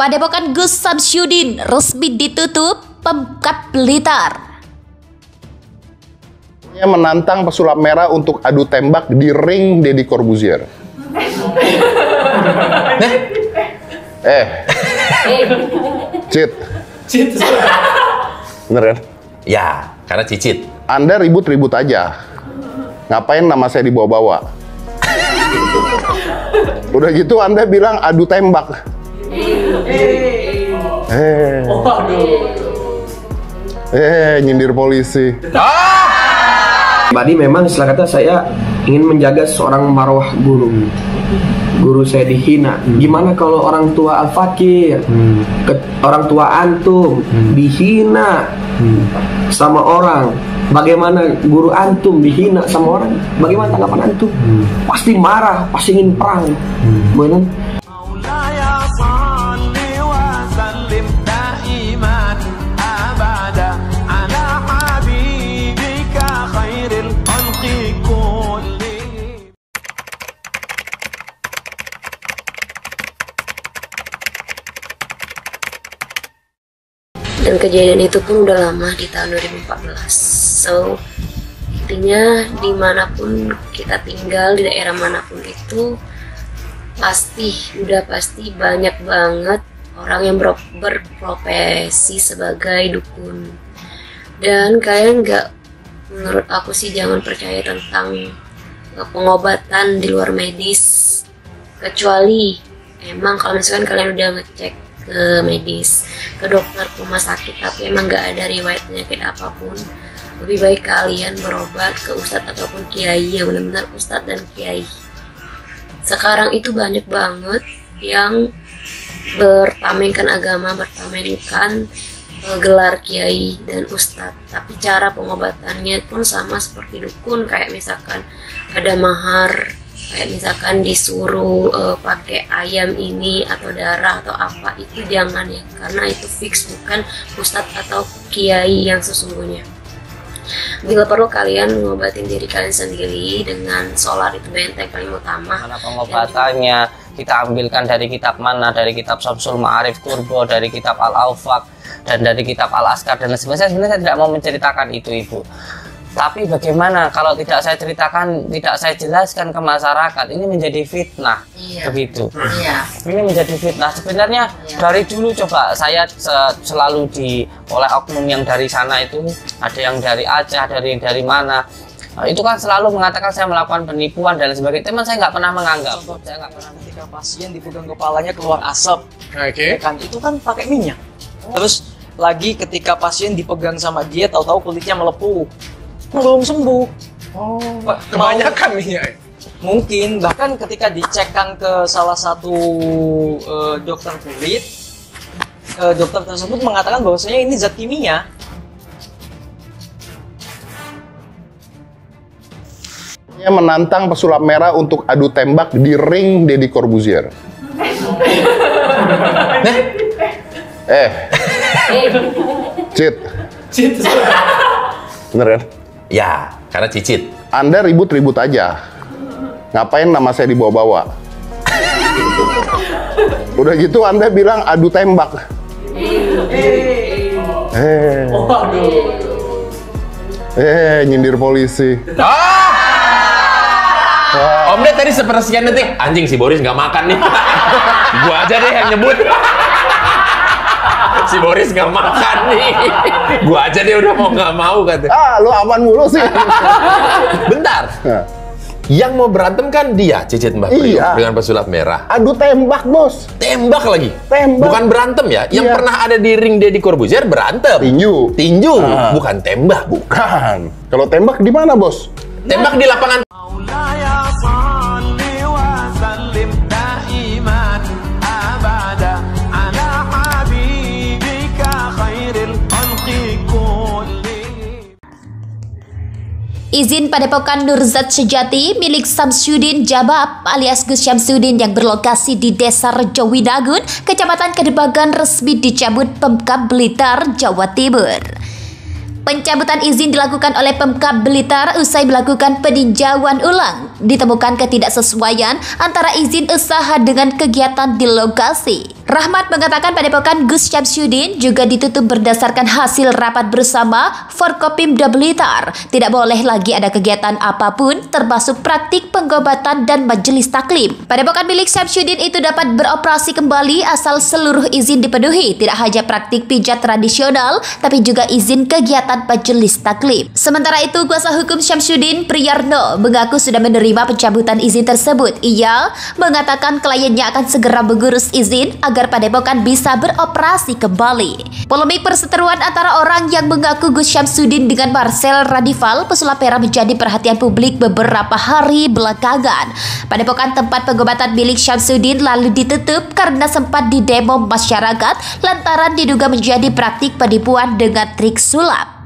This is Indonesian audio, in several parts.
Padepokan Gus Samsyudin resmi ditutup Pemkab Blitar. Menantang pesulap merah untuk adu tembak di ring Deddy Corbuzier. Cit. Bener kan? Ya, karena cicit. Anda ribut-ribut aja. Ngapain nama saya dibawa-bawa? Udah gitu Anda bilang adu tembak. Nyindir polisi. Tadi memang istilah kata saya ingin menjaga seorang marwah guru. Guru saya dihina. Gimana kalau orang tua Al-Fakir, orang tua antum dihina sama orang? Bagaimana guru antum dihina sama orang? Bagaimana tanggapan antum? Pasti marah, pasti ingin perang. Benar? Dan kejadian itu pun udah lama, di tahun 2014. So intinya dimanapun kita tinggal, di daerah manapun itu pasti banyak banget orang yang berprofesi sebagai dukun. Dan kalian menurut aku sih jangan percaya tentang pengobatan di luar medis, kecuali emang kalau misalkan kalian udah ngecek ke medis, ke dokter, ke rumah sakit, tapi emang nggak ada riwayat penyakit apapun, lebih baik kalian berobat ke ustadz ataupun kiai yang benar-benar ustadz dan kiai. Sekarang itu banyak banget yang bertamengkan agama, bertamengkan gelar kiai dan ustadz, tapi cara pengobatannya pun sama seperti dukun. Kayak misalkan ada mahar, kayak misalkan disuruh pakai ayam ini atau darah atau apa, itu jangan ya, karena itu fix bukan ustadz atau kiai yang sesungguhnya. Bila perlu kalian mengobatin diri kalian sendiri dengan sholat, itu benteng paling utama. Mana pengobatannya kita ambilkan dari kitab mana? Dari kitab Syamsul Ma'arif Kurbo, dari kitab Al-Aufaq, dan dari kitab Al-Askar dan sebenarnya saya tidak mau menceritakan itu, Ibu. Tapi bagaimana kalau tidak saya ceritakan, tidak saya jelaskan ke masyarakat, ini menjadi fitnah. Begitu. Ini menjadi fitnah. Sebenarnya dari dulu coba saya selalu oleh oknum yang dari sana itu, ada yang dari Aceh, dari mana. Itu kan selalu mengatakan saya melakukan penipuan dan sebagainya. Teman saya nggak pernah menganggap. Saya nggak pernah. Ketika pasien dipegang kepalanya keluar asap, kan itu kan pakai minyak. Terus lagi ketika pasien dipegang sama dia, tahu-tahu kulitnya melepuh. Belum sembuh. Kebanyakan minyak. Mungkin bahkan ketika dicekkan ke salah satu dokter kulit, dokter tersebut mengatakan bahwasanya ini zat kimia. Menantang pesulap merah untuk adu tembak di ring Deddy Corbuzier. Cit. Bener kan? Ya, karena cicit. Anda ribut-ribut aja. Ngapain nama saya dibawa-bawa? Udah gitu Anda bilang adu tembak. Nyindir polisi. Om Ded tadi sepersekian detik, anjing si Boris nggak makan nih. Gua aja deh yang nyebut. Si Boris nggak makan nih. Gua aja deh udah mau nggak mau kata. Lu aman mulu sih. Bentar. Yang mau berantem kan dia, Cicit Mbak Priok, dengan pesulap merah. Adu tembak, Bos. Tembak lagi. Tembak. Bukan berantem ya. Yang pernah ada di ring Deddy Corbuzier berantem. Tinju. Bukan tembak. Bukan. Kalau tembak di mana, Bos? Tembak di lapangan. Izin Padepokan Nurzat Sejati milik Samsyudin Jabab alias Gus Syamsuddin yang berlokasi di Desa Rejowidagun, Kecamatan Kedebagan resmi dicabut Pemkab Blitar, Jawa Timur. Pencabutan izin dilakukan oleh Pemkab Blitar usai melakukan peninjauan ulang. Ditemukan ketidaksesuaian antara izin usaha dengan kegiatan di lokasi. Rahmat mengatakan Padepokan Gus Syamsuddin juga ditutup berdasarkan hasil rapat bersama Forkopimda Blitar. Tidak boleh lagi ada kegiatan apapun termasuk praktik pengobatan dan majelis taklim. Padepokan milik Syamsuddin itu dapat beroperasi kembali asal seluruh izin dipenuhi, tidak hanya praktik pijat tradisional tapi juga izin kegiatan majelis taklim. Sementara itu, kuasa hukum Syamsuddin, Priyarno, mengaku sudah menerima pencabutan izin tersebut. Ia mengatakan kliennya akan segera mengurus izin agar Padepokan bisa beroperasi kembali. Polemik perseteruan antara orang yang mengaku Gus Syamsuddin dengan Marcel Radival pesulap merah menjadi perhatian publik beberapa hari belakangan. Padepokan tempat pengobatan milik Syamsuddin lalu ditutup karena sempat didemo masyarakat lantaran diduga menjadi praktik penipuan dengan trik sulap.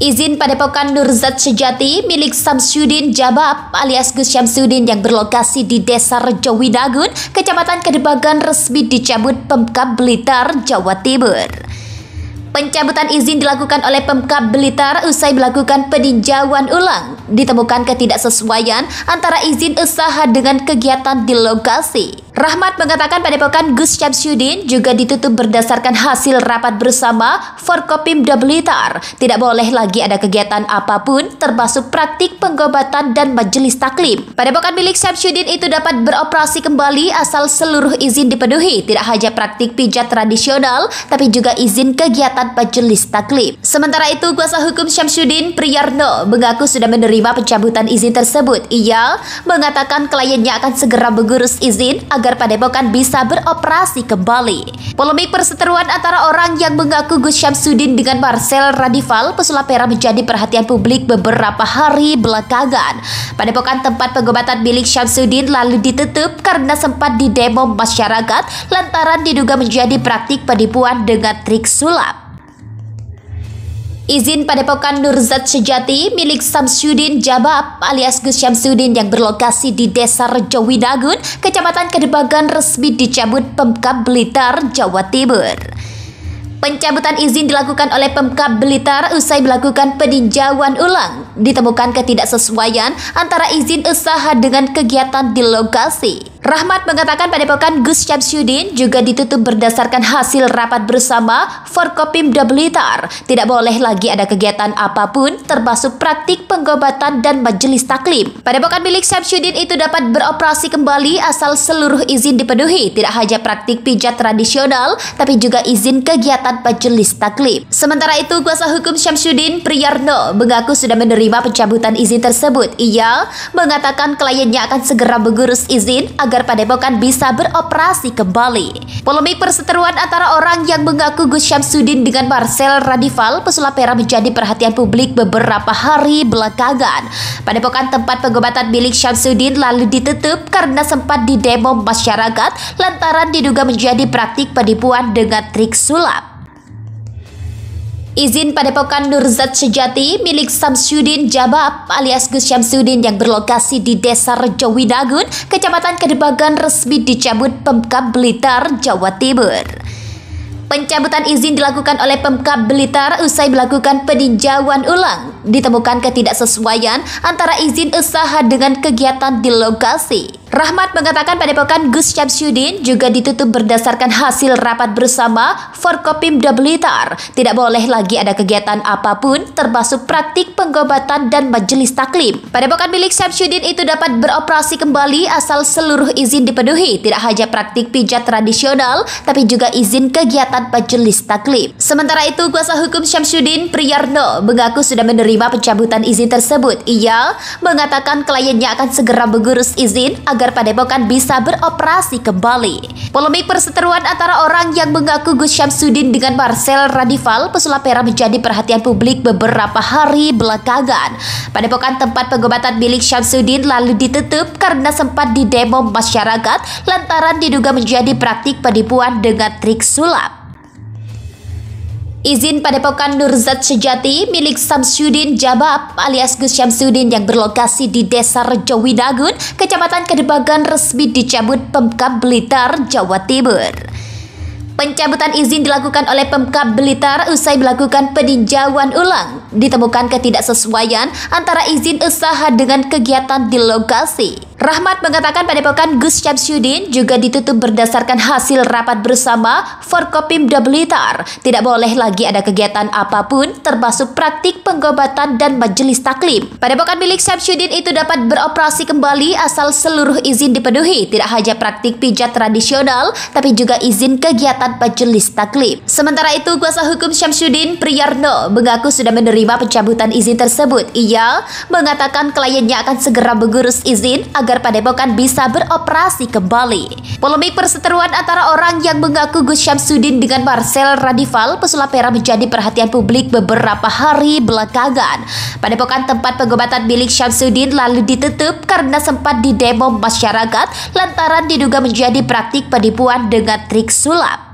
Izin Padepokan Nurzat Sejati milik Syamsuddin Jabab alias Gus Syamsuddin yang berlokasi di Desa Rejowinangun, Kecamatan Kedebagan resmi dicabut Pemkab Blitar, Jawa Timur. Pencabutan izin dilakukan oleh Pemkab Blitar usai melakukan peninjauan ulang. Ditemukan ketidaksesuaian antara izin usaha dengan kegiatan di lokasi. Rahmat mengatakan Padepokan Gus Syamsuddin juga ditutup berdasarkan hasil rapat bersama Forkopimda Blitar. Tidak boleh lagi ada kegiatan apapun termasuk praktik pengobatan dan majelis taklim. Padepokan milik Syamsuddin itu dapat beroperasi kembali asal seluruh izin dipenuhi, tidak hanya praktik pijat tradisional tapi juga izin kegiatan majelis taklim. Sementara itu, kuasa hukum Syamsuddin, Priyarno, mengaku sudah menerima pencabutan izin tersebut. Ia mengatakan kliennya akan segera mengurus izin agar Padepokan bisa beroperasi kembali. Polemik perseteruan antara orang yang mengaku Gus Syamsuddin dengan Marcel Radival pesulap merah menjadi perhatian publik beberapa hari belakangan. Padepokan tempat pengobatan milik Syamsuddin lalu ditutup karena sempat didemo masyarakat lantaran diduga menjadi praktik penipuan dengan trik sulap. Izin Padepokan Nurzat Sejati milik Syamsuddin Jabab alias Gus Syamsuddin yang berlokasi di Desa Rejowinangun, Kecamatan Kedebagan resmi dicabut Pemkab Blitar, Jawa Timur. Pencabutan izin dilakukan oleh Pemkab Blitar usai melakukan peninjauan ulang. Ditemukan ketidaksesuaian antara izin usaha dengan kegiatan di lokasi. Rahmat mengatakan Padepokan Gus Syamsuddin juga ditutup berdasarkan hasil rapat bersama Forkopimda Blitar. Tidak boleh lagi ada kegiatan apapun termasuk praktik pengobatan dan majelis taklim. Padepokan milik Syamsuddin itu dapat beroperasi kembali asal seluruh izin dipenuhi, tidak hanya praktik pijat tradisional tapi juga izin kegiatan majelis taklim. Sementara itu, kuasa hukum Syamsuddin, Priyarno, mengaku sudah menerima pencabutan izin tersebut. Ia mengatakan kliennya akan segera mengurus izin agar Padepokan bisa beroperasi kembali. Polemik perseteruan antara orang yang mengaku Gus Syamsuddin dengan Marcel Radival pesulap merah menjadi perhatian publik beberapa hari belakangan. Padepokan tempat pengobatan milik Syamsuddin lalu ditutup karena sempat didemo masyarakat lantaran diduga menjadi praktik penipuan dengan trik sulap. Izin Padepokan Nurzat Sejati milik Syamsuddin Jabab alias Gus Syamsuddin yang berlokasi di Desa Rejowinangun, Kecamatan Kedebagan resmi dicabut Pemkab Blitar, Jawa Timur. Pencabutan izin dilakukan oleh Pemkab Blitar usai melakukan peninjauan ulang. Ditemukan ketidaksesuaian antara izin usaha dengan kegiatan di lokasi. Rahmat mengatakan Padepokan Gus Syamsuddin juga ditutup berdasarkan hasil rapat bersama Forkopimda Blitar. Tidak boleh lagi ada kegiatan apapun termasuk praktik pengobatan dan majelis taklim. Padepokan milik Syamsuddin itu dapat beroperasi kembali asal seluruh izin dipenuhi, tidak hanya praktik pijat tradisional tapi juga izin kegiatan majelis taklim. Sementara itu, kuasa hukum Syamsuddin, Priyarno, mengaku sudah menerima pencabutan izin tersebut. Ia mengatakan kliennya akan segera mengurus izin agar Padepokan bisa beroperasi kembali. Polemik perseteruan antara orang yang mengaku Gus Syamsuddin dengan Marcel Radival pesulap merah menjadi perhatian publik beberapa hari belakangan. Padepokan tempat pengobatan milik Syamsuddin lalu ditutup karena sempat didemo masyarakat lantaran diduga menjadi praktik penipuan dengan trik sulap. Izin Padepokan Nurzat Sejati milik Syamsuddin Jabab alias Gus Syamsuddin yang berlokasi di Desa Rejowinangun, Kecamatan Kedebagan resmi dicabut Pemkab Blitar, Jawa Timur. Pencabutan izin dilakukan oleh Pemkab Blitar usai melakukan peninjauan ulang. Ditemukan ketidaksesuaian antara izin usaha dengan kegiatan di lokasi. Rahmat mengatakan Padepokan Gus Syamsuddin juga ditutup berdasarkan hasil rapat bersama Forkopimda Blitar. Tidak boleh lagi ada kegiatan apapun termasuk praktik pengobatan dan majelis taklim. Padepokan milik Syamsuddin itu dapat beroperasi kembali asal seluruh izin dipenuhi, tidak hanya praktik pijat tradisional tapi juga izin kegiatan majelis taklim. Sementara itu, kuasa hukum Syamsuddin, Priyarno, mengaku sudah menerima pencabutan izin tersebut. Ia mengatakan kliennya akan segera mengurus izin agar Padepokan bisa beroperasi kembali. Polemik perseteruan antara orang yang mengaku Gus Syamsuddin dengan Marcel Radival, pesulap merah, menjadi perhatian publik beberapa hari belakangan. Padepokan tempat pengobatan milik Syamsuddin lalu ditutup karena sempat didemo masyarakat lantaran diduga menjadi praktik penipuan dengan trik sulap.